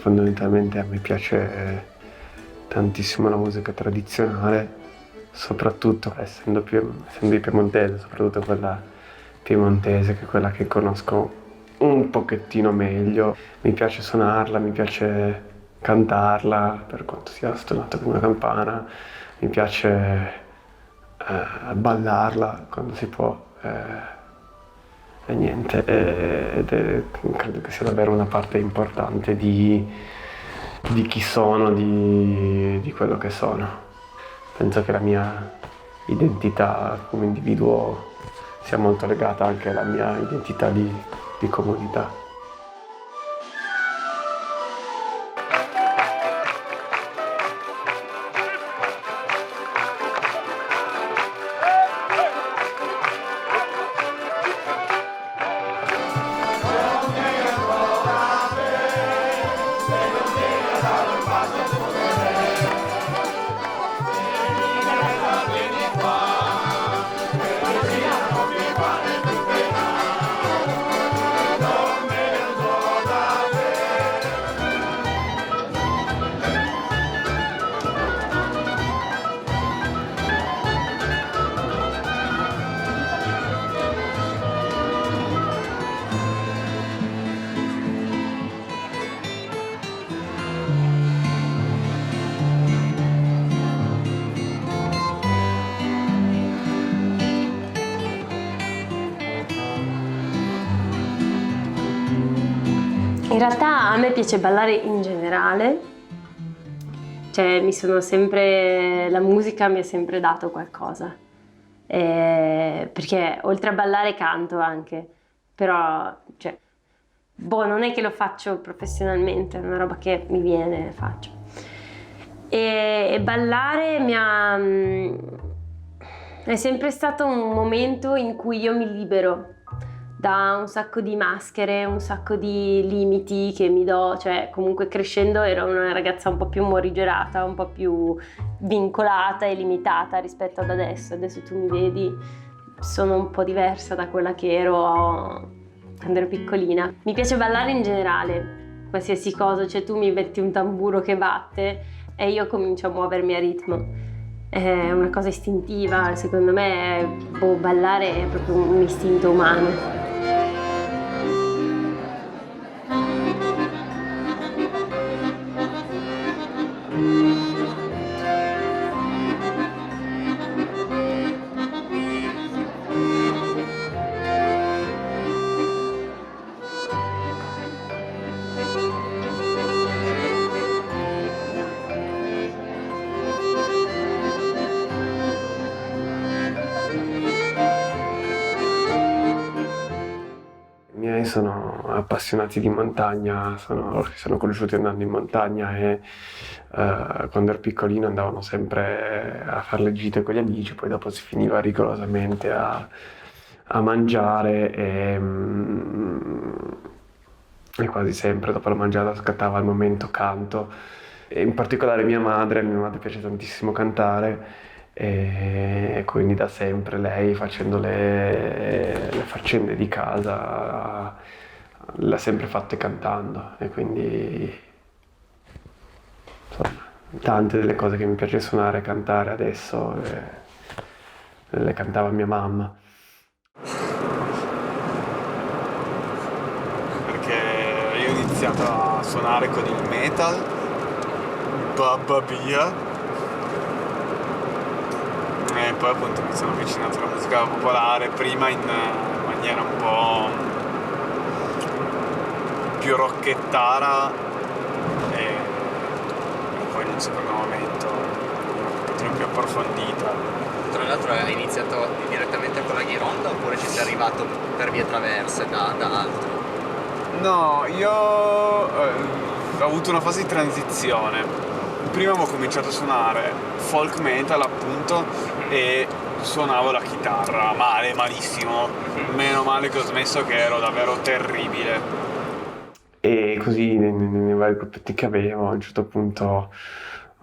fondamentalmente a me piace tantissimo la musica tradizionale, soprattutto essendo di piemontese, soprattutto quella piemontese, che è quella che conosco un pochettino meglio. Mi piace suonarla, mi piace cantarla, per quanto sia stonato come una campana, mi piace ballarla quando si può. E niente, credo che sia davvero una parte importante di chi sono, di quello che sono. Penso che la mia identità come individuo sia molto legata anche alla mia identità di comunità. In realtà a me piace ballare in generale, cioè la musica mi ha sempre dato qualcosa, perché oltre a ballare canto anche, però cioè, non è che lo faccio professionalmente, è una roba che mi viene e faccio. E ballare è sempre stato un momento in cui io mi libero da un sacco di maschere, un sacco di limiti che mi do, cioè comunque crescendo ero una ragazza un po' più morigerata, un po' più vincolata e limitata rispetto ad adesso. Adesso tu mi vedi, sono un po' diversa da quella che ero quando ero piccolina. Mi piace ballare in generale, qualsiasi cosa, cioè tu mi metti un tamburo che batte e io comincio a muovermi a ritmo. È una cosa istintiva, secondo me ballare è proprio un istinto umano. I miei sono appassionati di montagna, sono cresciuti andando in montagna e quando ero piccolino andavano sempre a fare le gite con gli amici, poi dopo si finiva rigorosamente a mangiare e quasi sempre dopo la mangiata scattava il momento canto. E in particolare a mia madre piace tantissimo cantare e quindi da sempre lei facendo le faccende di casa le ha sempre fatte cantando e quindi insomma tante delle cose che mi piace suonare e cantare adesso le cantava mia mamma. Perché io ho iniziato a suonare con il metal, Babba Bia, e poi appunto mi sono avvicinato alla musica popolare, prima in maniera un po' più rockettara e poi in un secondo momento un pochino più approfondita. Tra l'altro hai iniziato direttamente con la ghironda oppure ci sei arrivato per vie traverse da altro? No, io ho avuto una fase di transizione. Prima avevo cominciato a suonare folk metal appunto e suonavo la chitarra malissimo, meno male che ho smesso che ero davvero terribile. E così nei vari gruppetti che avevo a un certo punto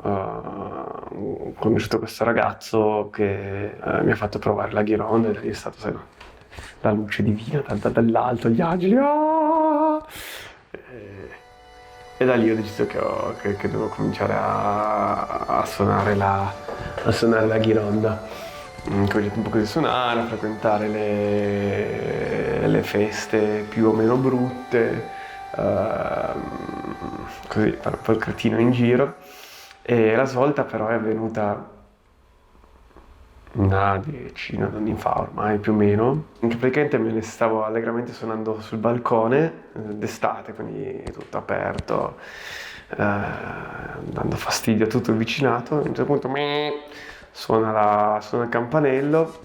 ho conosciuto questo ragazzo che mi ha fatto provare la ghironda e da lì è stato la luce divina dall'alto, gli angeli. E da lì ho deciso che dovevo cominciare a suonare la ghironda. Ho cominciato un po' così a suonare, a frequentare le feste più o meno brutte, così fare un po' il cretino in giro. E la svolta però è avvenuta una decina d'anni fa ormai più o meno, che praticamente me ne stavo allegramente suonando sul balcone d'estate, quindi tutto aperto, dando fastidio a tutto il vicinato. A un certo punto suona il campanello,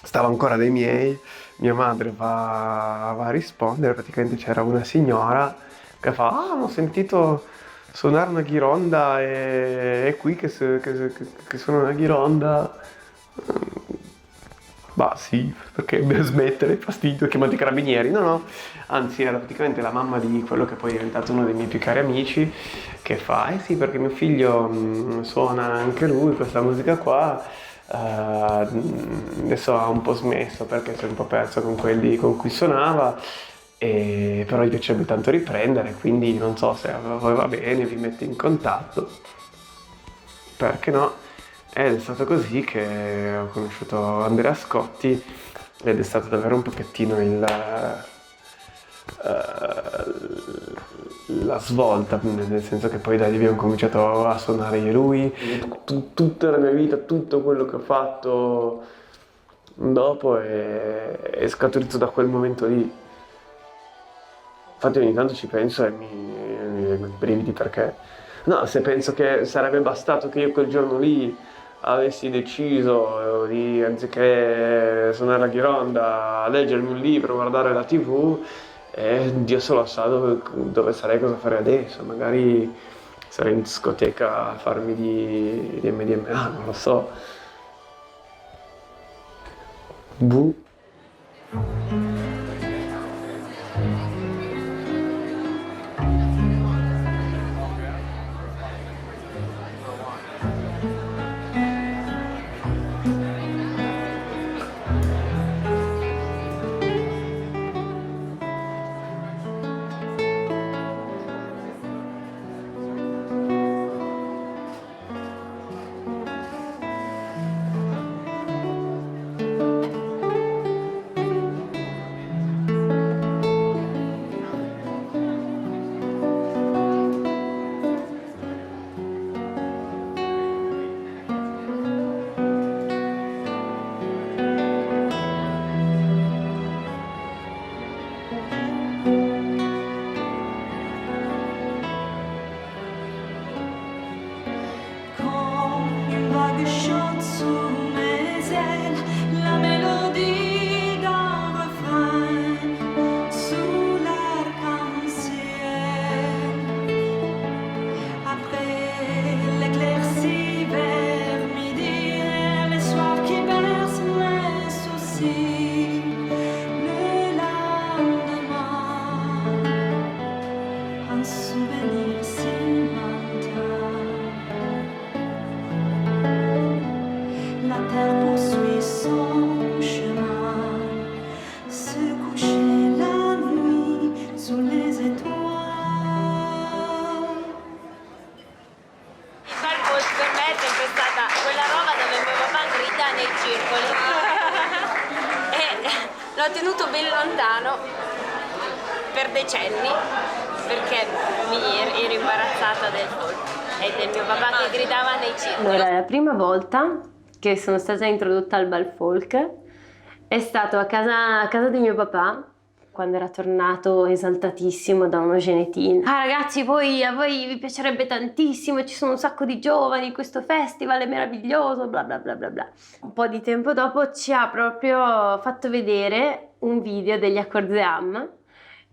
stavo ancora dai miei, mia madre va a rispondere, praticamente c'era una signora che fa: ah, ho sentito suonare una ghironda e è qui che suona una ghironda. Bah sì, perché per smettere, fastidio, chiamate i carabinieri. No, anzi era praticamente la mamma di quello che poi è diventato uno dei miei più cari amici, che fa: eh sì, perché mio figlio suona anche lui questa musica qua, adesso ha un po' smesso perché si è un po' perso con quelli con cui suonava, però gli piacerebbe tanto riprendere, quindi non so se va bene, vi metto in contatto, perché no? Ed è stato così che ho conosciuto Andrea Scotti ed è stato davvero un pochettino la svolta, nel senso che poi da lì abbiamo cominciato a suonare io e lui, tutta la mia vita, tutto quello che ho fatto dopo è scaturito da quel momento lì. Infatti ogni tanto ci penso e mi vengono i brividi, perché no, se penso che sarebbe bastato che io quel giorno lì avessi deciso di, anziché suonare la ghironda, leggermi un libro, guardare la TV, Dio solo sa dove sarei, cosa farei adesso. Magari sarei in discoteca a farmi di MDMA, non lo so. Buh. L'ho tenuto ben lontano per decenni perché ero imbarazzata del folk e del mio papà che gridava nei circoli. Allora, la prima volta che sono stata introdotta al bal folk è stato a casa di mio papà, quando era tornato esaltatissimo da uno genetin. Ah ragazzi, poi a voi vi piacerebbe tantissimo, ci sono un sacco di giovani, questo festival è meraviglioso, bla bla bla bla bla. Un po' di tempo dopo ci ha proprio fatto vedere un video degli Accordeam,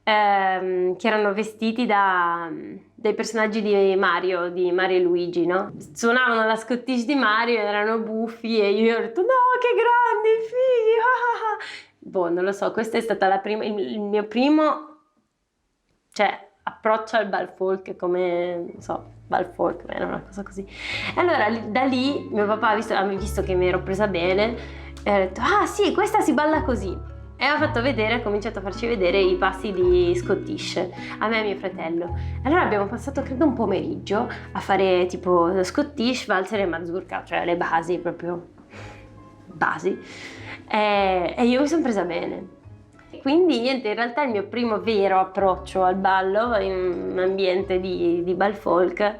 che erano vestiti dai personaggi di Mario e Luigi, no? Suonavano la Scottish di Mario, erano buffi e io ho detto: no, che grandi, fighi! Boh, non lo so, questa è stata il mio primo, approccio al bal folk, come, non so, bal folk, era una cosa così. E allora da lì mio papà ha visto che mi ero presa bene e ha detto: ah sì, questa si balla così. E ha cominciato a farci vedere i passi di Scottish, a me e mio fratello. Allora abbiamo passato credo un pomeriggio a fare tipo Scottish, valzer e mazurka, cioè le basi, proprio basi. E io mi sono presa bene. Quindi niente, in realtà il mio primo vero approccio al ballo in un ambiente di bal folk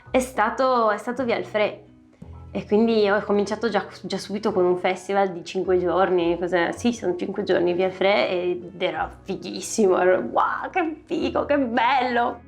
è stato via Alfred. E quindi ho cominciato già subito con un festival di 5 giorni, sì, sono 5 giorni via Alfred ed era fighissimo, ero wow, che figo, che bello!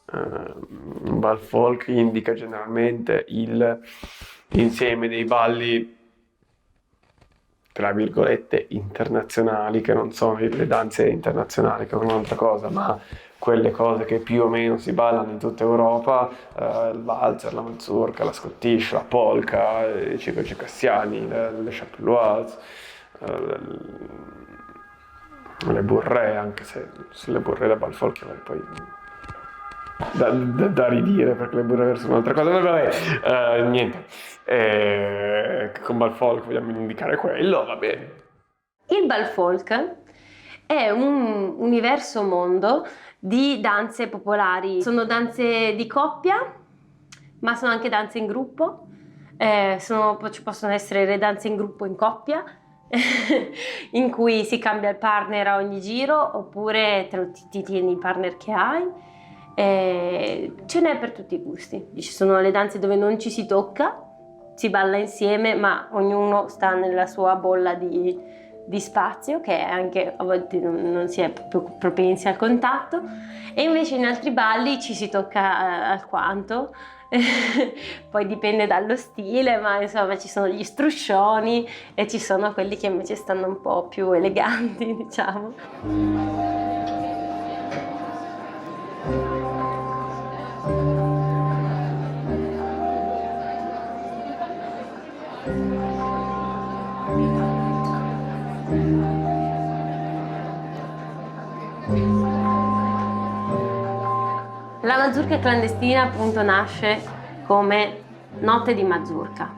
Un bal folk indica generalmente l'insieme dei balli, tra virgolette, internazionali, che non sono le danze internazionali, che è un'altra cosa, ma quelle cose che più o meno si ballano in tutta Europa, il valzer, la mazurka, la scottish, la polka, i circassiani, le chapelloise, le bourrée, anche se sulle bourrée da bal folk poi da ridire, perché le bourrée sono un'altra cosa, ma vabbè, niente, con bal folk vogliamo indicare quello, va bene. Il bal folk è un universo mondo di danze popolari, sono danze di coppia, ma sono anche danze in gruppo, ci possono essere le danze in gruppo in coppia, in cui si cambia il partner a ogni giro, oppure ti tieni il partner che hai. Ce n'è per tutti i gusti. Ci sono le danze dove non ci si tocca, si balla insieme, ma ognuno sta nella sua bolla di spazio, che anche a volte non si è proprio propensi al contatto, e invece in altri balli ci si tocca alquanto. Poi dipende dallo stile, ma insomma ci sono gli struscioni e ci sono quelli che invece stanno un po' più eleganti, diciamo. La mazurka clandestina appunto nasce come notte di mazurka.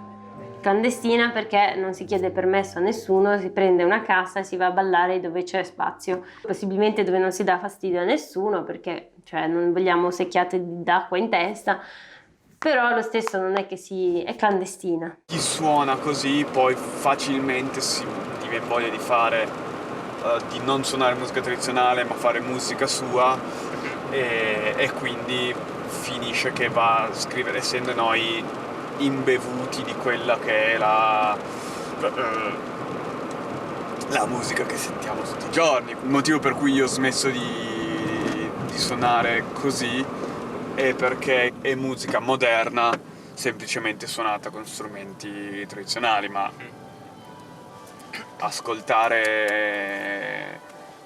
Clandestina perché non si chiede permesso a nessuno, si prende una cassa e si va a ballare dove c'è spazio, possibilmente dove non si dà fastidio a nessuno, perché non vogliamo secchiate d'acqua in testa, però lo stesso non è che è clandestina. Chi suona così poi facilmente ti viene voglia di di non suonare musica tradizionale ma fare musica sua, e quindi finisce che va a scrivere, essendo noi imbevuti di quella che è la musica che sentiamo tutti i giorni. Il motivo per cui io ho smesso di suonare così è perché è musica moderna, semplicemente suonata con strumenti tradizionali, ma ascoltare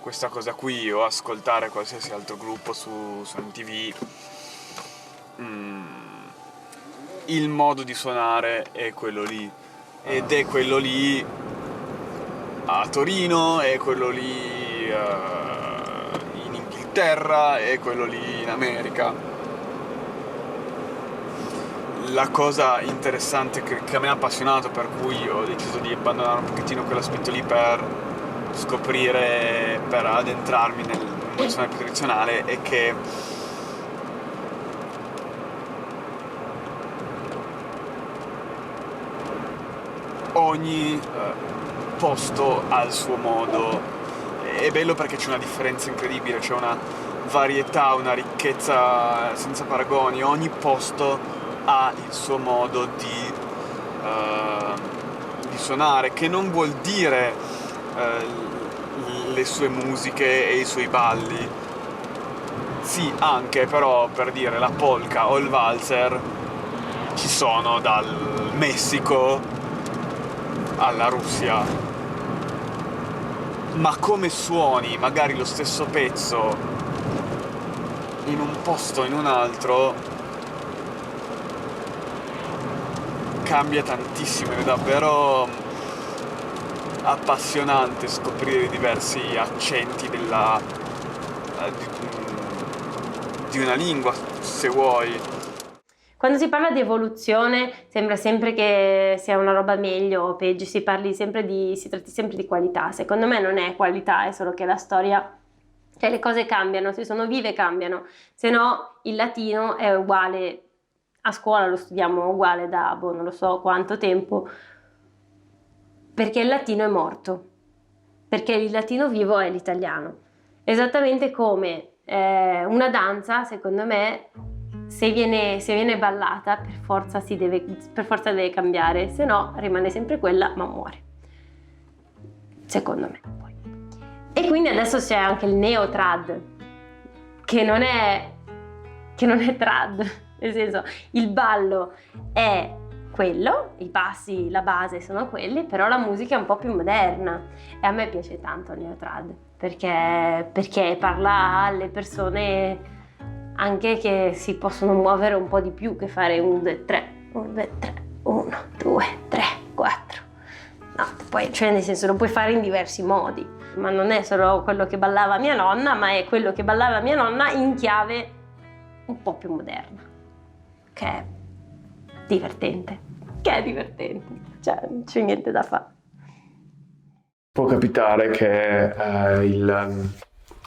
questa cosa qui o ascoltare qualsiasi altro gruppo su MTV, il modo di suonare è quello lì, ed è quello lì a Torino, è quello lì in Inghilterra, è quello lì in America. La cosa interessante che a me ha appassionato, per cui ho deciso di abbandonare un pochettino quell'aspetto lì per scoprire, per addentrarmi nel suono più tradizionale, è che ogni posto ha il suo modo. È bello perché c'è una differenza incredibile, c'è una varietà, una ricchezza senza paragoni. Ogni posto ha il suo modo di suonare, che non vuol dire le sue musiche e i suoi balli. Sì, anche, però, per dire, la polka o il valzer ci sono dal Messico alla Russia, ma come suoni magari lo stesso pezzo in un posto o in un altro cambia tantissimo, ed è davvero appassionante scoprire i diversi accenti di una lingua, se vuoi. Quando si parla di evoluzione sembra sempre che sia una roba meglio o peggio, si tratti sempre di qualità. Secondo me non è qualità, è solo che la storia, cioè le cose cambiano, se sono vive cambiano, se no il latino è uguale, a scuola lo studiamo uguale da non lo so quanto tempo, perché il latino è morto, perché il latino vivo è l'italiano. Esattamente come una danza, secondo me, se viene ballata per forza deve cambiare, se no rimane sempre quella ma muore, secondo me. Poi. E quindi adesso c'è anche il neo-trad, che non è trad, nel senso il ballo è quello, i passi, la base sono quelli, però la musica è un po' più moderna e a me piace tanto il neo-trad perché parla alle persone anche che si possono muovere un po' di più che fare 1, 2, 3, 1, 2, 3, 1, 2, 3, 4. No, poi, cioè nel senso lo puoi fare in diversi modi, ma non è solo quello che ballava mia nonna, ma è quello che ballava mia nonna in chiave un po' più moderna, che è divertente, cioè non c'è niente da fare. Può capitare che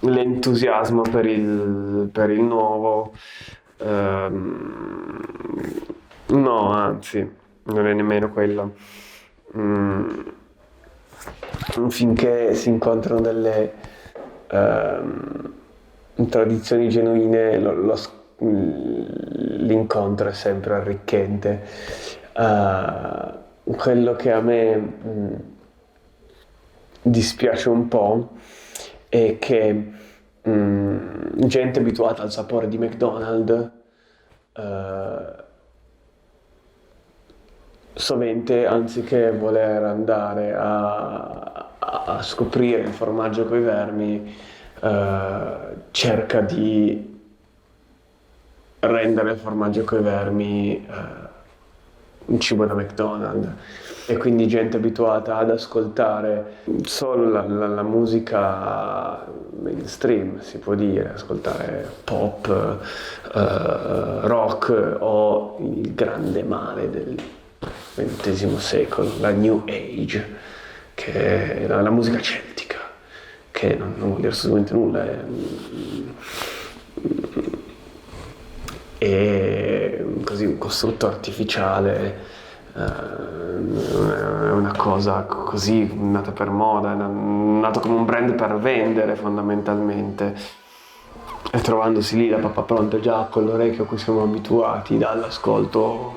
l'entusiasmo per il nuovo, no, anzi, non è nemmeno quello. Finché si incontrano delle tradizioni genuine, l'incontro è sempre arricchente. Quello che a me dispiace un po' è che gente abituata al sapore di McDonald's sovente, anziché voler andare a scoprire il formaggio coi vermi, cerca di rendere il formaggio coi vermi un cibo da McDonald's. E quindi gente abituata ad ascoltare solo la musica mainstream, si può dire, ascoltare pop, rock o il grande male del XX secolo, la New Age, che è la musica celtica, che non vuol dire assolutamente nulla, è così un costrutto artificiale. È una cosa così nata per moda, è nato come un brand per vendere fondamentalmente, e trovandosi lì la pappa pronta già con l'orecchio a cui siamo abituati dall'ascolto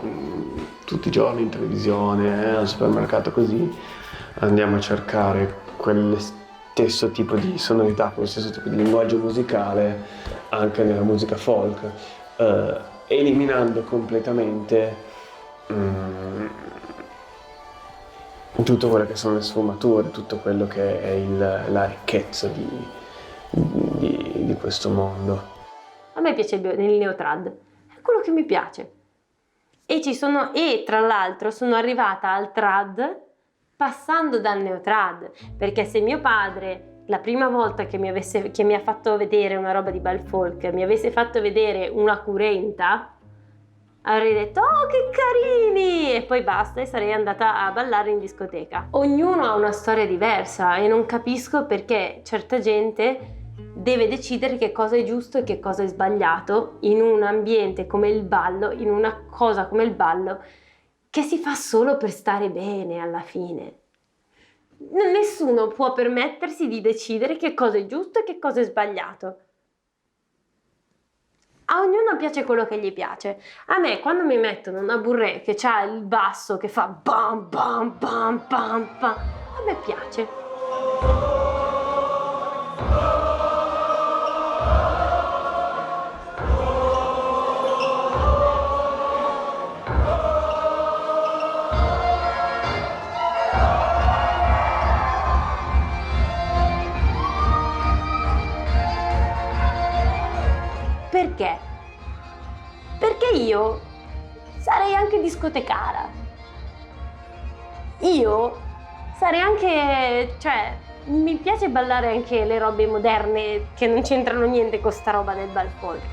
tutti i giorni in televisione, al supermercato, così andiamo a cercare quello stesso tipo di sonorità, quello stesso tipo di linguaggio musicale anche nella musica folk, eliminando completamente tutto quello che sono le sfumature, tutto quello che è la ricchezza di questo mondo. A me piace il neo-trad, è quello che mi piace. E tra l'altro sono arrivata al trad passando dal neo-trad, perché se mio padre la prima volta che mi ha fatto vedere una roba di bal folk mi avesse fatto vedere una curenta, avrei detto "Oh, che carini!" e poi basta, e sarei andata a ballare in discoteca. Ognuno ha una storia diversa e non capisco perché certa gente deve decidere che cosa è giusto e che cosa è sbagliato in un ambiente come il ballo, in una cosa come il ballo, che si fa solo per stare bene alla fine. Nessuno può permettersi di decidere che cosa è giusto e che cosa è sbagliato. A ognuno piace quello che gli piace. A me, quando mi mettono una bourrée che ha il basso che fa bam bam bam bam bam, a me piace. Perché? Perché io sarei anche discotecara. Io sarei anche, cioè, mi piace ballare anche le robe moderne che non c'entrano niente con sta roba del bal folk.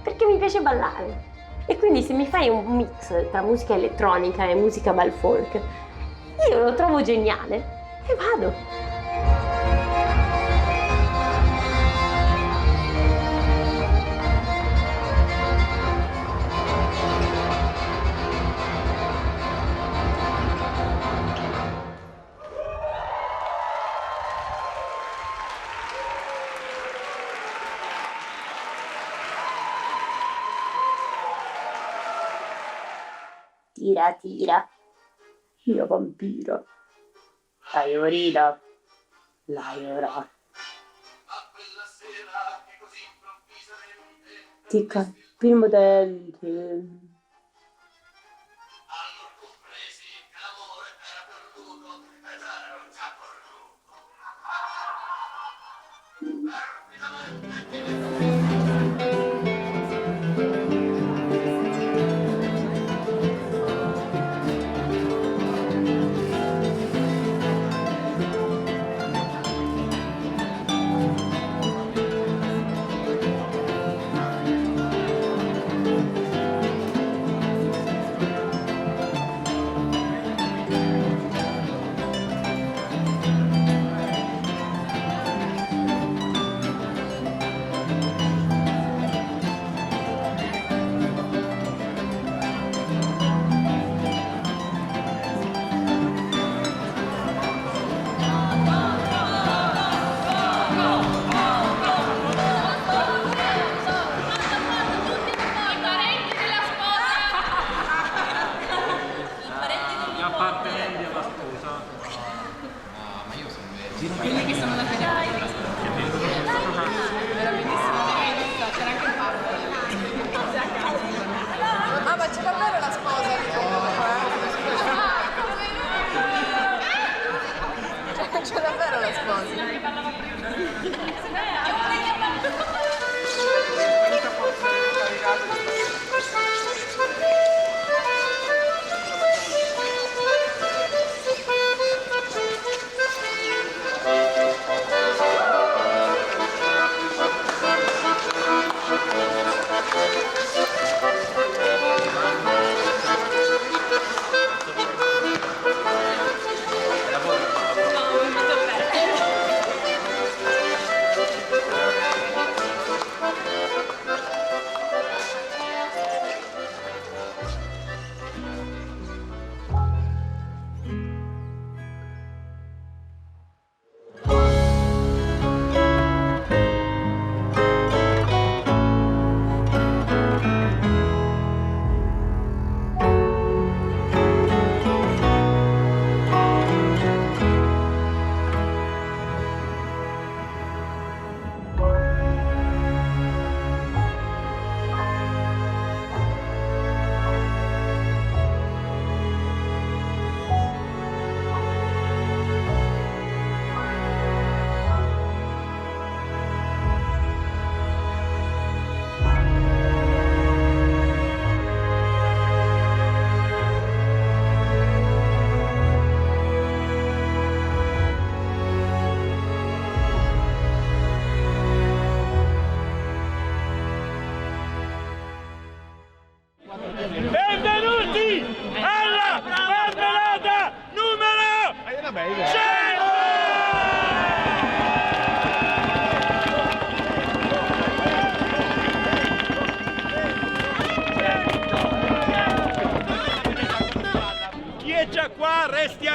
Perché mi piace ballare. E quindi se mi fai un mix tra musica elettronica e musica bal folk, io lo trovo geniale e vado. Tira, tira, mio vampiro. Laiorina, Laiora. Ti campi il modelli.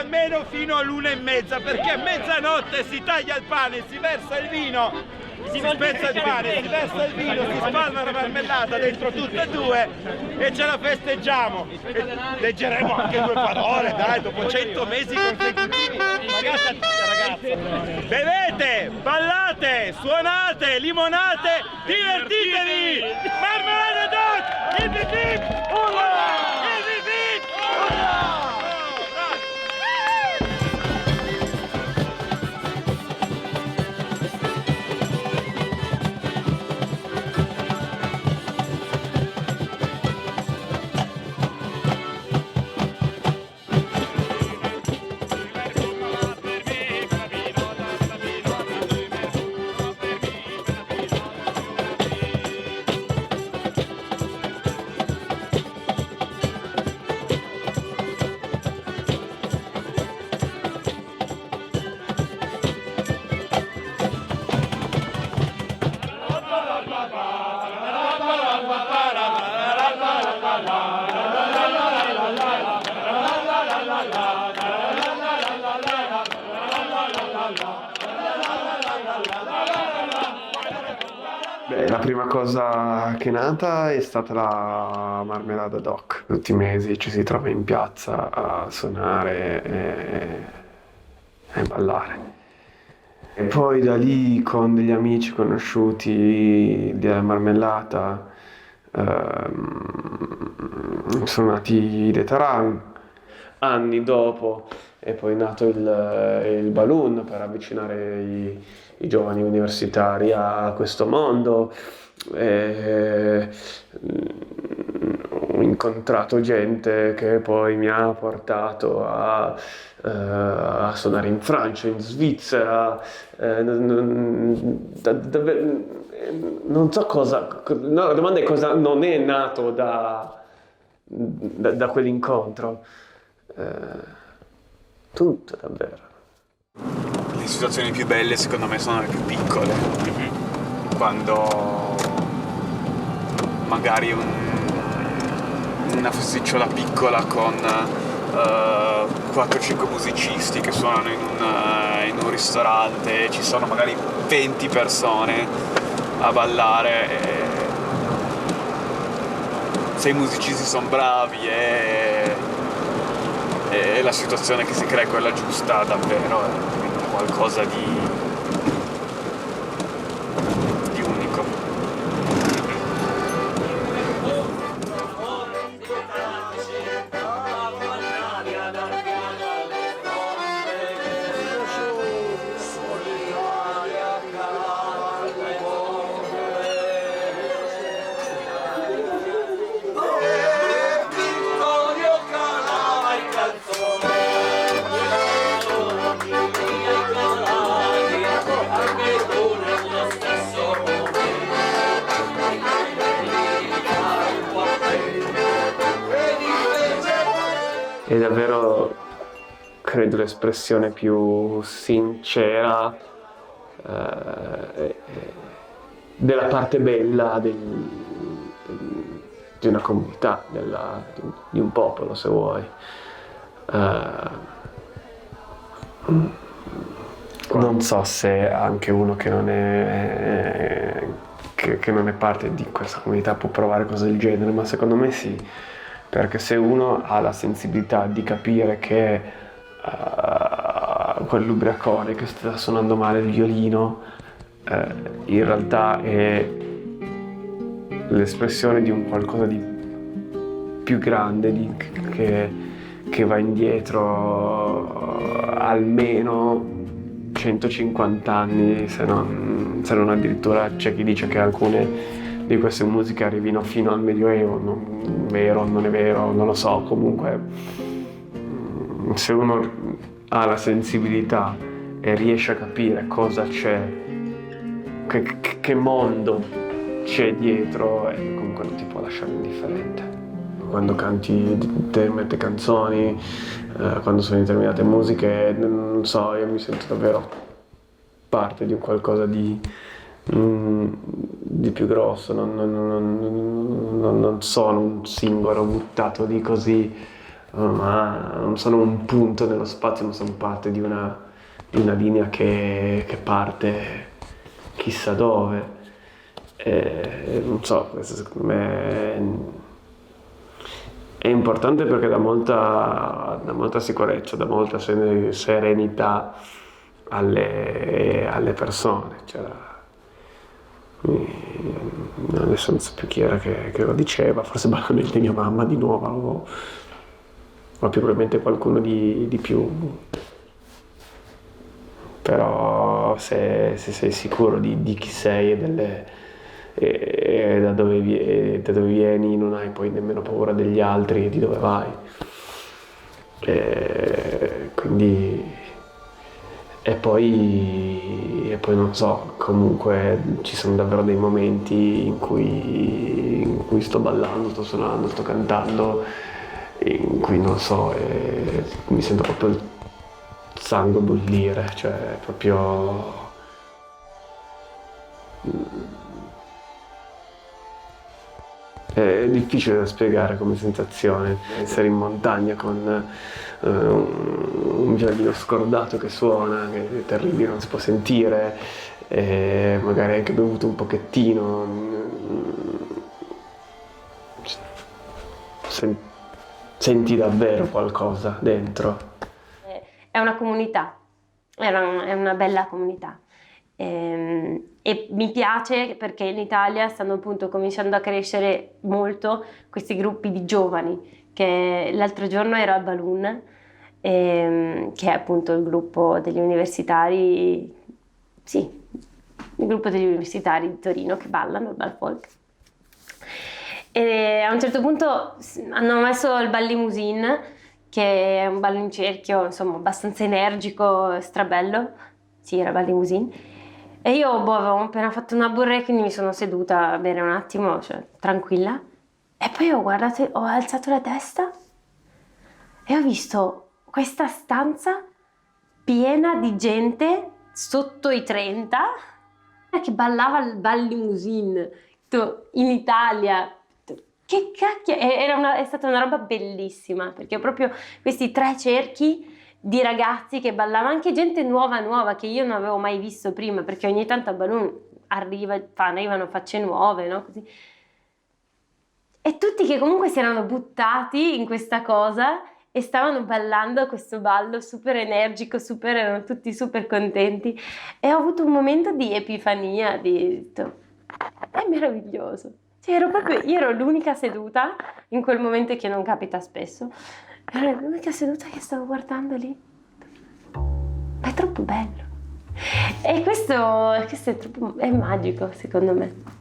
almeno fino all'1:30, perché a mezzanotte si taglia il pane, si versa il vino, si spezza il pane, si versa il vino, si spalma la marmellata dentro tutte e due e ce la festeggiamo. E leggeremo anche 2 parole, dai, dopo 100 mesi consecutivi. Ragazzi, a tutte ragazze, bevete, ballate, suonate, limonate, divertitevi! Marmelada Doc! Il bip bip! Urla! Il bip bip! Urla! Beh, la prima cosa che è nata è stata la Marmelada Doc. Tutti i mesi ci si trova in piazza a suonare e ballare. E poi da lì con degli amici conosciuti della Marmellata sono nati i Detaran. Anni dopo è poi nato il Balloon per avvicinare i giovani universitari a questo mondo. Ho incontrato gente che poi mi ha portato a suonare in Francia, in Svizzera, non so cosa, no, la domanda è cosa non è nato da quell'incontro. Tutto davvero. Le situazioni più belle secondo me sono le più piccole, quando magari una festicciola piccola con 4-5 musicisti che suonano in un ristorante, ci sono magari 20 persone a ballare e se i musicisti sono bravi e la situazione che si crea è quella giusta, davvero è qualcosa di unico. È davvero, credo, l'espressione più sincera della parte bella di una comunità, di un popolo, se vuoi. Non so se anche uno che non è parte di questa comunità può provare cose del genere, ma secondo me sì. Perché se uno ha la sensibilità di capire che quell'ubriacone che sta suonando male il violino in realtà è l'espressione di un qualcosa di più grande, che va indietro almeno 150 anni, se non addirittura c'è chi dice che alcune di queste musiche arrivino fino al Medioevo, non è vero, non lo so, comunque se uno ha la sensibilità e riesce a capire cosa c'è, che mondo c'è dietro, comunque non ti può lasciare indifferente. Quando canti determinate canzoni, quando suoni determinate musiche, non so, io mi sento davvero parte di un qualcosa di più grosso, non sono un singolo buttato lì così ma non sono un punto nello spazio, ma sono parte di una linea che parte chissà dove. Non so, questo secondo me è importante perché dà molta sicurezza, dà molta serenità alle persone. Cioè, adesso non so più chi era che lo diceva, forse banalmente mia mamma di nuovo, o più probabilmente qualcuno di più. Però se sei sicuro di chi sei e da dove vieni, non hai poi nemmeno paura degli altri e di dove vai. Quindi e poi non so, comunque ci sono davvero dei momenti in cui sto ballando, sto suonando, sto cantando, in cui non so, mi sento proprio il sangue bollire, cioè proprio è difficile da spiegare come sensazione, essere in montagna con un violino scordato che suona, che è terribile, non si può sentire, magari anche bevuto un pochettino. Senti davvero qualcosa dentro. È una comunità, è una bella comunità. E mi piace perché in Italia stanno appunto cominciando a crescere molto questi gruppi di giovani, che l'altro giorno era al Balloon, che è appunto il gruppo degli universitari, sì, il gruppo degli universitari di Torino che ballano il bal folk. E a un certo punto hanno messo il Ballimusin, che è un ballo in cerchio, insomma, abbastanza energico, strabello. Sì, era Ballimusin. E io avevo appena fatto una burrée, quindi mi sono seduta a bere un attimo, cioè, tranquilla. E poi ho guardato, ho alzato la testa e ho visto questa stanza piena di gente sotto i 30 che ballava il Ballimusin in Italia. Che cacchio, è stata una roba bellissima, perché proprio questi 3 cerchi di ragazzi che ballavano, anche gente nuova che io non avevo mai visto prima, perché ogni tanto a Balloon arrivano facce nuove, no? Così. E tutti che comunque si erano buttati in questa cosa e stavano ballando questo ballo super energico, erano tutti super contenti, e ho avuto un momento di epifania, è meraviglioso. Cioè, io ero l'unica seduta in quel momento, che non capita spesso, ero l'unica seduta che stavo guardando lì. Ma è troppo bello. E questo è magico, secondo me.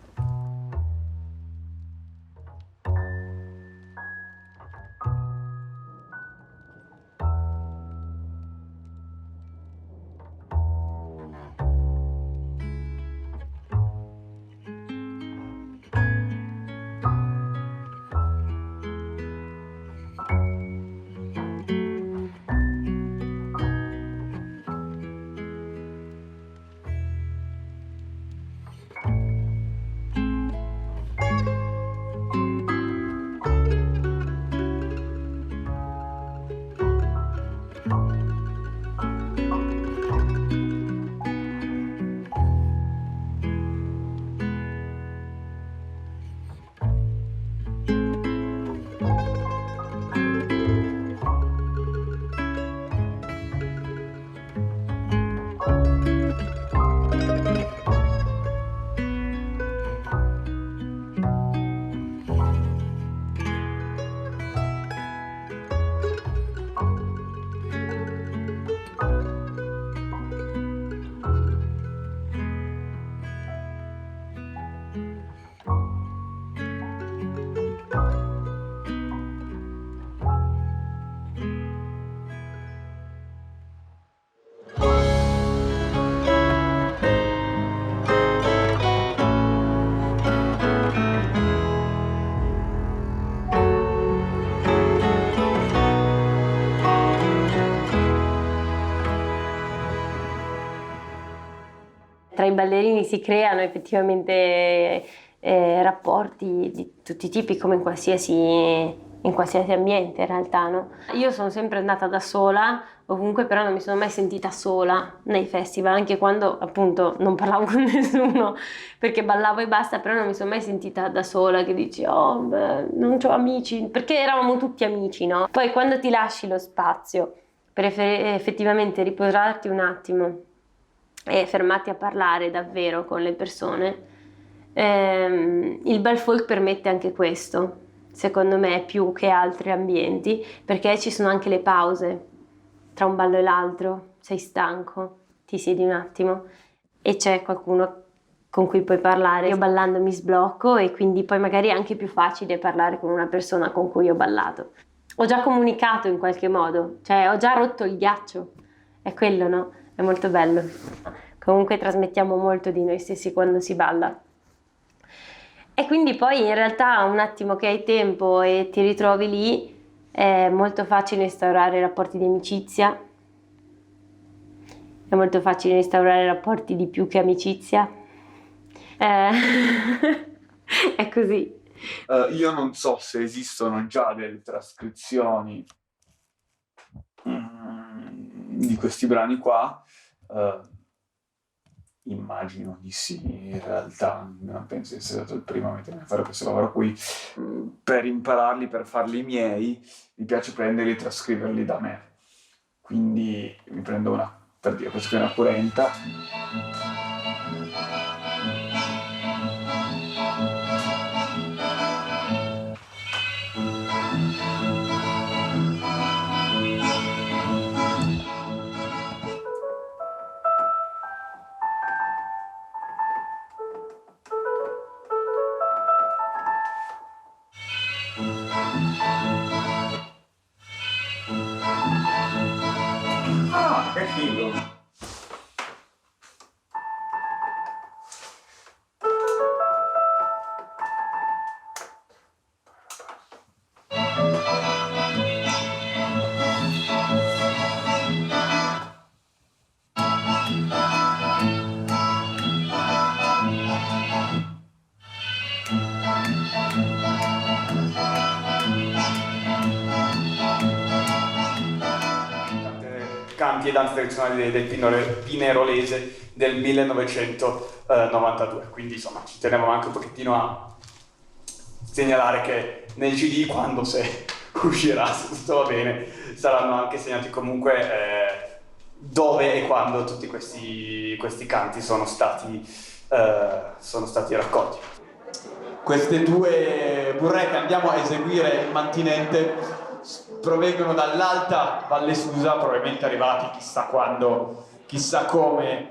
Tra i ballerini si creano effettivamente rapporti di tutti i tipi, come in qualsiasi ambiente in realtà, no? Io sono sempre andata da sola, ovunque, però non mi sono mai sentita sola nei festival, anche quando appunto non parlavo con nessuno perché ballavo e basta, però non mi sono mai sentita da sola che dici oh beh, non c'ho amici, perché eravamo tutti amici, no? Poi quando ti lasci lo spazio per effettivamente riposarti un attimo e fermarti a parlare davvero con le persone, il bel folk permette anche questo, secondo me, più che altri ambienti, perché ci sono anche le pause tra un ballo e l'altro, sei stanco, ti siedi un attimo e c'è qualcuno con cui puoi parlare. Io ballando mi sblocco e quindi poi magari è anche più facile parlare con una persona con cui ho ballato. Ho già comunicato in qualche modo, cioè ho già rotto il ghiaccio, è quello, no? È molto bello. Comunque trasmettiamo molto di noi stessi quando si balla. E quindi poi in realtà un attimo che hai tempo e ti ritrovi lì è molto facile instaurare rapporti di amicizia, è molto facile instaurare rapporti di più che amicizia. È così. Io non so se esistono già delle trascrizioni di questi brani qua. Immagino di sì, in realtà non penso di essere stato il primo a mettermi a fare questo lavoro qui. Per impararli, per farli miei, mi piace prenderli e trascriverli da me. Quindi mi prendo una, per dire, questa qui è una curenta. Ah, che figo! Canti e danze tradizionali del Pinerolese del 1992, quindi insomma ci tenevo anche un pochettino a segnalare che nel CD, quando se uscirà, se tutto va bene, saranno anche segnati comunque dove e quando tutti questi canti sono stati raccolti. Queste due burre che andiamo a eseguire in mantinente provengono dall'Alta Valle Susa, probabilmente arrivati chissà quando, chissà come,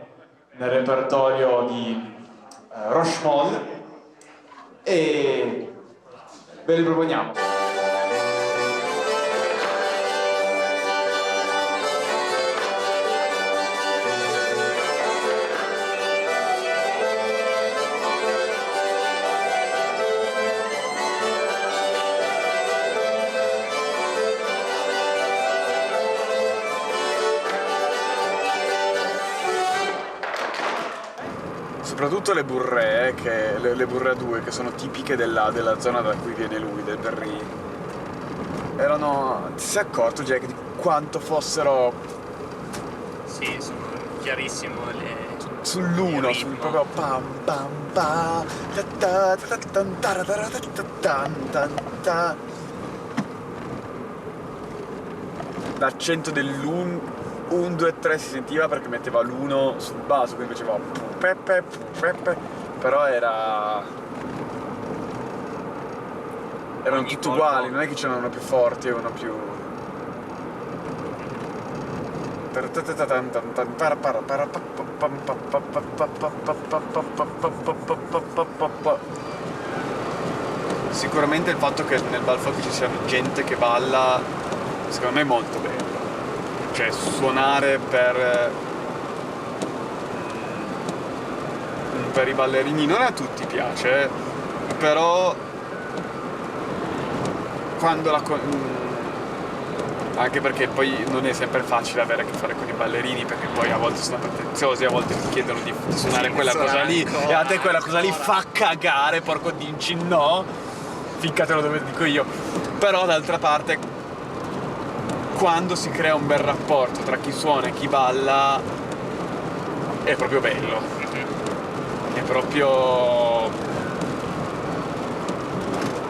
nel repertorio di Rochemol, e ve li proponiamo. Soprattutto le burre, le burre a due, che sono tipiche della zona da cui viene lui, del Berry. Ti sei accorto, Jack, di quanto fossero... Sì, sono chiarissimo sull'uno, sul proprio pam pam pa ta ta ta ta ta ta. L'accento dell'1, 2, 3 si sentiva perché metteva l'1 sul basso, quindi faceva pepe, però erano tutti uguali, non è che c'erano uno più forti e uno più... Sicuramente il fatto che nel Balfoc ci sia gente che balla, secondo me è molto bello. Cioè suonare per i ballerini non a tutti piace, però quando anche perché poi non è sempre facile avere a che fare con i ballerini, perché poi a volte sono pretenziosi, a volte ti chiedono di suonare quella cosa lì e a te quella cosa lì fa cagare, porco dinci, no, ficcatelo dove dico io. Però d'altra parte, quando si crea un bel rapporto tra chi suona e chi balla, è proprio bello, è proprio,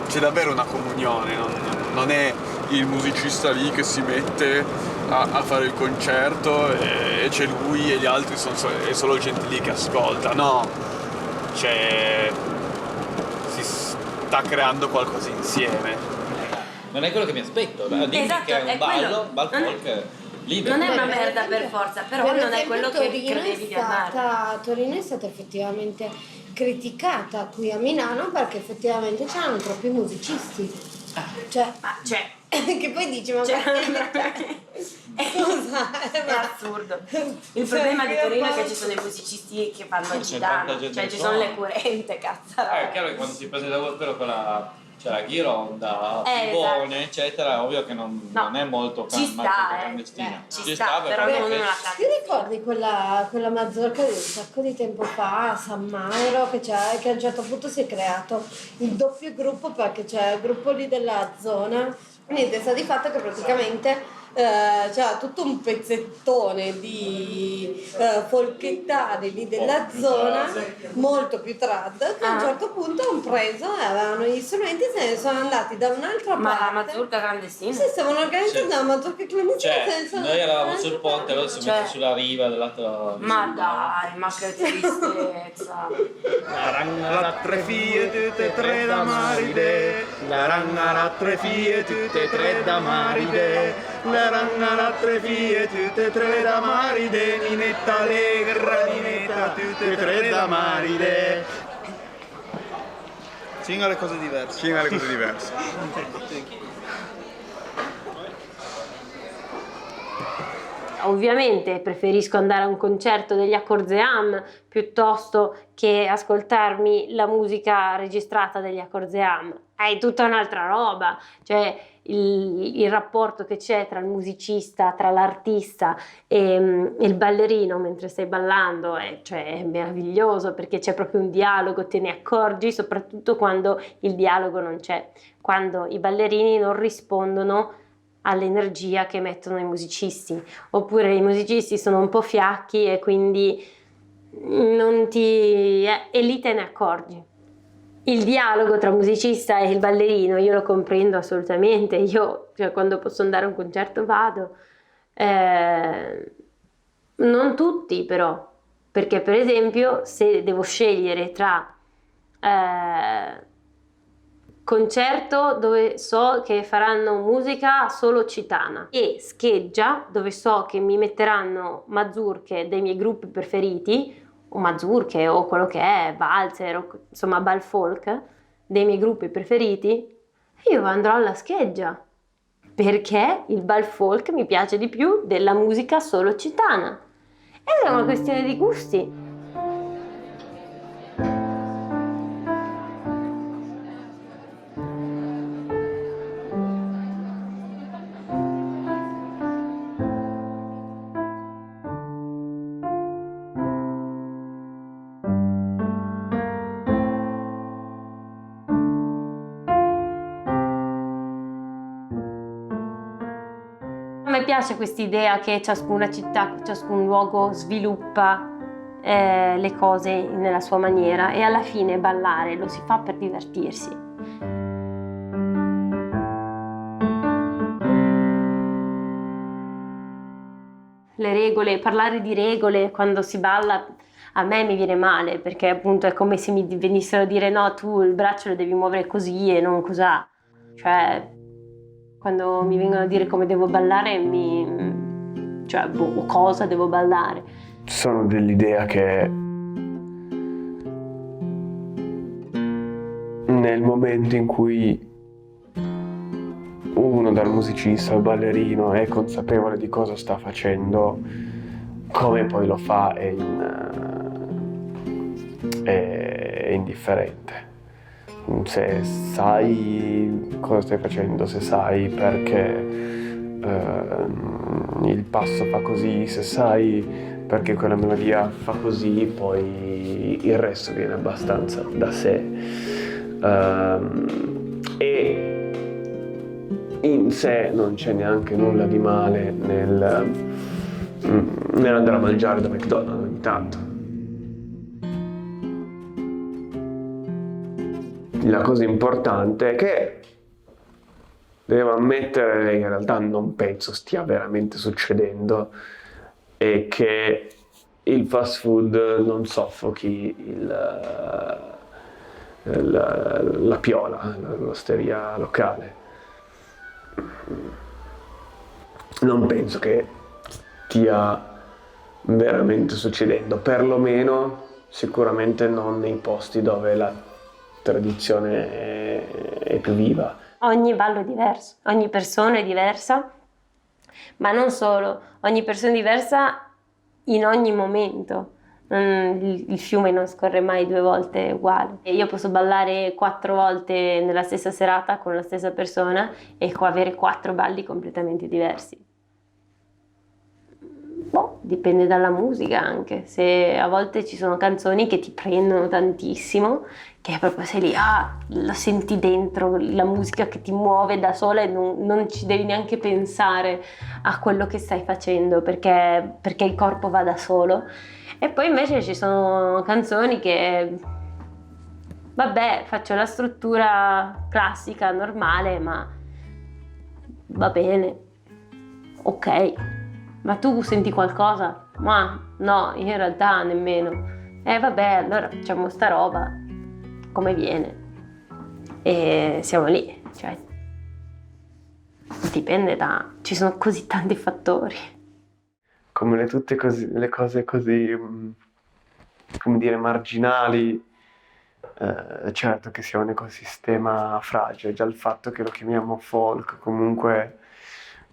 c'è davvero una comunione, non è il musicista lì che si mette a fare il concerto e c'è lui e gli altri è solo gente lì che ascolta, no, si sta creando qualcosa insieme. Non è quello che mi aspetto, dimmi Esatto, che è è un ballo, quello. folk libero. Non è una merda per forza, però Per non è esempio, quello che credevi di amare. Torino è stata effettivamente criticata qui a Milano perché effettivamente c'erano troppi musicisti. Cioè, che poi dici, ma perché? Scusa, È assurdo. Il problema di Torino è che ci sono i musicisti che fanno il C'è tanta gitano, gente cioè che ci sono suona. le curente, cazzo. È chiaro che quando si presenta quello con c'è la ghironda, esatto. Pibone, eccetera, è ovvio che non è molto ci sta, clandestina. ci sta, però perché non la ti ricordi quella mazurka di un sacco di tempo fa a San Mauro che a un certo punto si è creato il doppio gruppo perché c'è il gruppo lì della zona. Niente, sta di fatto che praticamente c'era tutto un pezzettone di folchettari lì della zona, molto più trad, che a un certo punto hanno preso e avevano gli strumenti e se ne sono andati da un'altra Ma la parte. mazurka clandestina? Sì, stavano organizzando la mazurka clandestina. Cioè, noi eravamo sul ponte, loro si mettono sulla riva dell'altro. Ma dai, ma che tristezza. La tre figlie, tutte e tre da Maride, la rangara tre figlie, tutte e tre da Maride, la rangara tre figlie, tutte e tre da Maride, Ninetta allegra, Ninetta, tutte e tre da Maride. Singole cose diverse. Cinque cose diverse. Ovviamente preferisco andare a un concerto degli Accorzeam piuttosto che ascoltarmi la musica registrata degli Accorzeam. È tutta un'altra roba, cioè il rapporto che c'è tra il musicista, tra l'artista e il ballerino mentre stai ballando è meraviglioso perché c'è proprio un dialogo, te ne accorgi soprattutto quando il dialogo non c'è, quando i ballerini non rispondono all'energia che mettono i musicisti, oppure i musicisti sono un po' fiacchi e quindi e lì te ne accorgi. Il dialogo tra musicista e il ballerino io lo comprendo assolutamente, io quando posso andare a un concerto vado, non tutti però, perché per esempio se devo scegliere tra concerto dove so che faranno musica solo occitana e scheggia dove so che mi metteranno mazurche dei miei gruppi preferiti o mazurche o quello che è, valzer o insomma bal folk dei miei gruppi preferiti, io andrò alla scheggia perché il bal folk mi piace di più della musica solo occitana ed è una questione di gusti. A me piace quest'idea che ciascuna città, ciascun luogo sviluppa le cose nella sua maniera e alla fine ballare lo si fa per divertirsi. Le regole, parlare di regole quando si balla a me mi viene male perché appunto è come se mi venissero a dire no, tu il braccio lo devi muovere così e non cos'ha. Cioè, quando mi vengono a dire come devo ballare, o cosa devo ballare. Sono dell'idea che nel momento in cui uno dal musicista al ballerino è consapevole di cosa sta facendo, come poi lo fa è indifferente. Se sai cosa stai facendo, se sai perché il passo fa così, se sai perché quella melodia fa così, poi il resto viene abbastanza da sé. E in sé non c'è neanche nulla di male nell'andare a mangiare da McDonald's ogni tanto. La cosa importante è che, devo ammettere, in realtà non penso stia veramente succedendo, è che il fast food non soffochi la piola, l'osteria locale. Non penso che stia veramente succedendo, perlomeno sicuramente non nei posti dove la tradizione è più viva. Ogni ballo è diverso, ogni persona è diversa, ma non solo, ogni persona è diversa in ogni momento. Il fiume non scorre mai 2 volte uguale. E io posso ballare 4 volte nella stessa serata con la stessa persona e avere 4 balli completamente diversi. Dipende dalla musica anche, se a volte ci sono canzoni che ti prendono tantissimo, che proprio sei lì, la senti dentro, la musica che ti muove da sola e non ci devi neanche pensare a quello che stai facendo perché il corpo va da solo. E poi invece ci sono canzoni che, vabbè, faccio la struttura classica, normale, ma va bene, ok. Ma tu senti qualcosa? Ma no, in realtà nemmeno. Vabbè, allora facciamo sta roba come viene. E siamo lì, cioè. Dipende ci sono così tanti fattori. Come le cose così, come dire, marginali, certo che sia un ecosistema fragile. Già il fatto che lo chiamiamo folk, comunque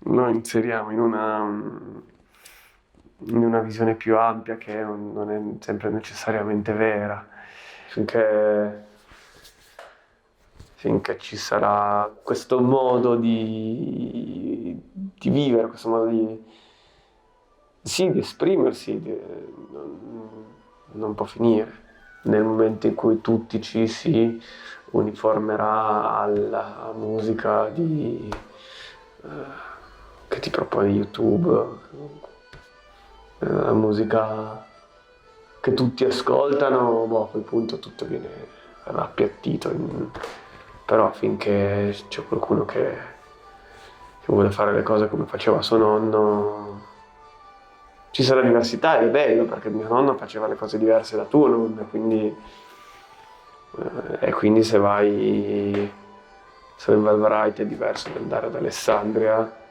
lo inseriamo in una visione più ampia che non è sempre necessariamente vera. Finché ci sarà questo modo di vivere, questo modo di esprimersi, non può finire. Nel momento in cui tutti ci si uniformerà alla musica che ti propone YouTube, la musica che tutti ascoltano, a quel punto tutto viene appiattito. Però finché c'è qualcuno che vuole fare le cose come faceva suo nonno, ci sarà diversità ed è bello, perché mio nonno faceva le cose diverse da tuo nonno, quindi se vai in Val Varaite è diverso da andare ad Alessandria,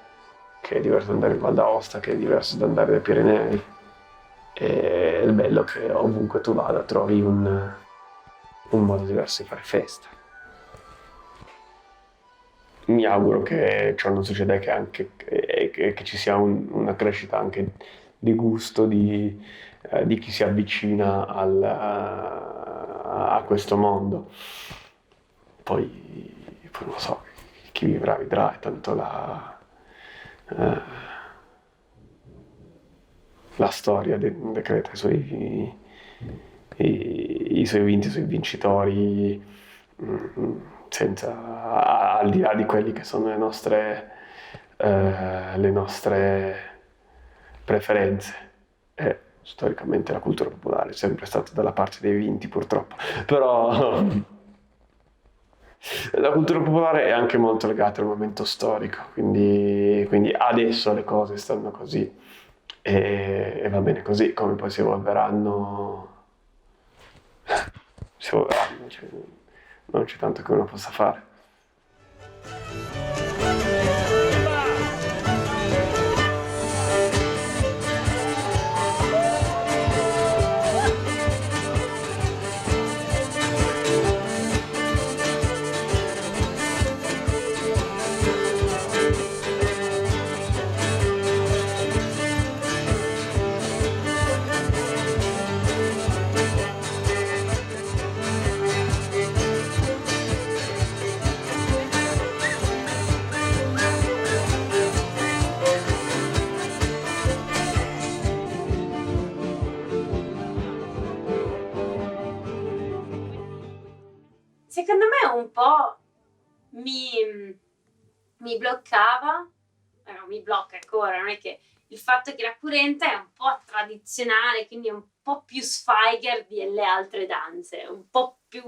che è diverso da andare in Val d'Aosta, che è diverso da andare dai Pirenei. E il bello è che ovunque tu vada trovi un modo diverso di fare festa. Mi auguro che ciò non succeda, che ci sia una crescita anche di gusto di chi si avvicina a questo mondo. Poi non lo so, chi vivrà vedrà, è tanto la storia decreta i suoi vinti, i suoi vincitori, senza, al di là di quelli che sono le nostre preferenze. Storicamente la cultura popolare è sempre stata dalla parte dei vinti, purtroppo, però la cultura popolare è anche molto legata al momento storico, quindi adesso le cose stanno così e va bene così. Come poi si evolveranno, cioè, non c'è tanto che uno possa fare. secondo me un po' mi bloccava, no, mi blocca ancora, non è che il fatto che la curenta è un po' tradizionale, quindi è un po' più Schweiger delle altre danze, un po' più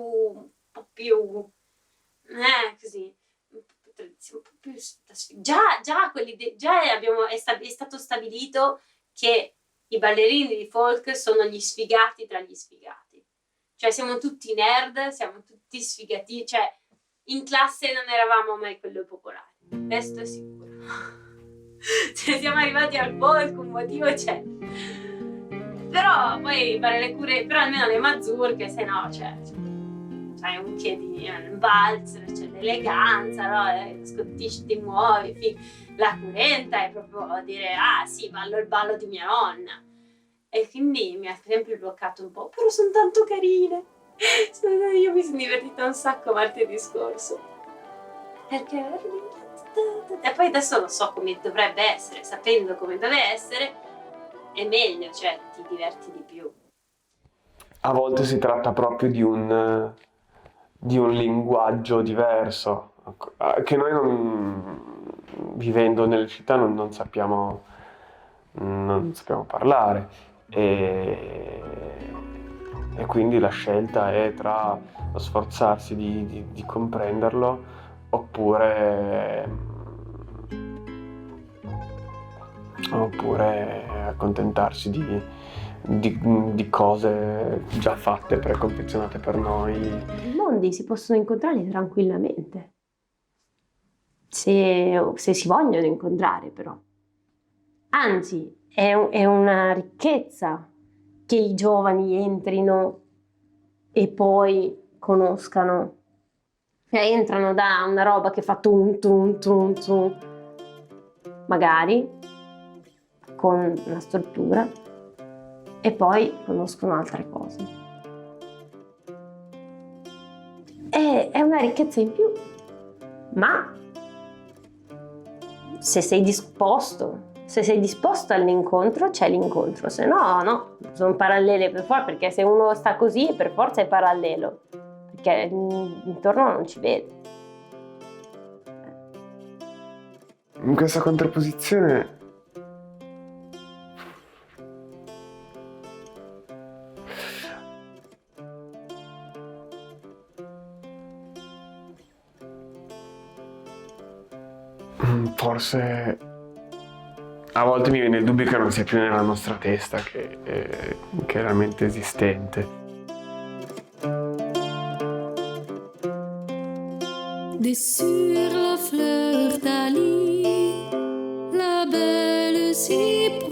così, un po' più è stato stabilito che i ballerini di folk sono gli sfigati tra gli sfigati, cioè siamo tutti nerd, siamo tutti sfigati, cioè in classe non eravamo mai quello popolare, questo è sicuro. Se siamo arrivati al folk un motivo c'è, però poi fare le cure, però almeno le mazurche, se no c'hai un che di valzer, c'è l'eleganza, no? Scottisci, ti muovi, la curenta è proprio dire sì, ballo il ballo di mia nonna, e quindi mi ha sempre bloccato un po', però sono tanto carine. Io mi sono divertita un sacco martedì scorso, perché e poi adesso lo so come dovrebbe essere, sapendo come deve essere è meglio, cioè ti diverti di più. A volte si tratta proprio di un linguaggio diverso, che noi vivendo nelle città non sappiamo parlare, e quindi la scelta è tra lo sforzarsi di comprenderlo oppure accontentarsi di cose già fatte, preconfezionate per noi. I mondi si possono incontrare tranquillamente, se si vogliono incontrare, però. Anzi, è una ricchezza che i giovani entrino e poi conoscano. Entrano da una roba che fa tum tum tum tum, magari con una struttura, e poi conoscono altre cose. È una ricchezza in più, ma se sei disposto all'incontro, c'è l'incontro, se no, sono parallele per forza, perché se uno sta così per forza è parallelo, perché intorno non ci vede. In questa contrapposizione forse a volte mi viene il dubbio che non sia più nella nostra testa che è realmente esistente. Sur la fleur d'Ali, la belle s'y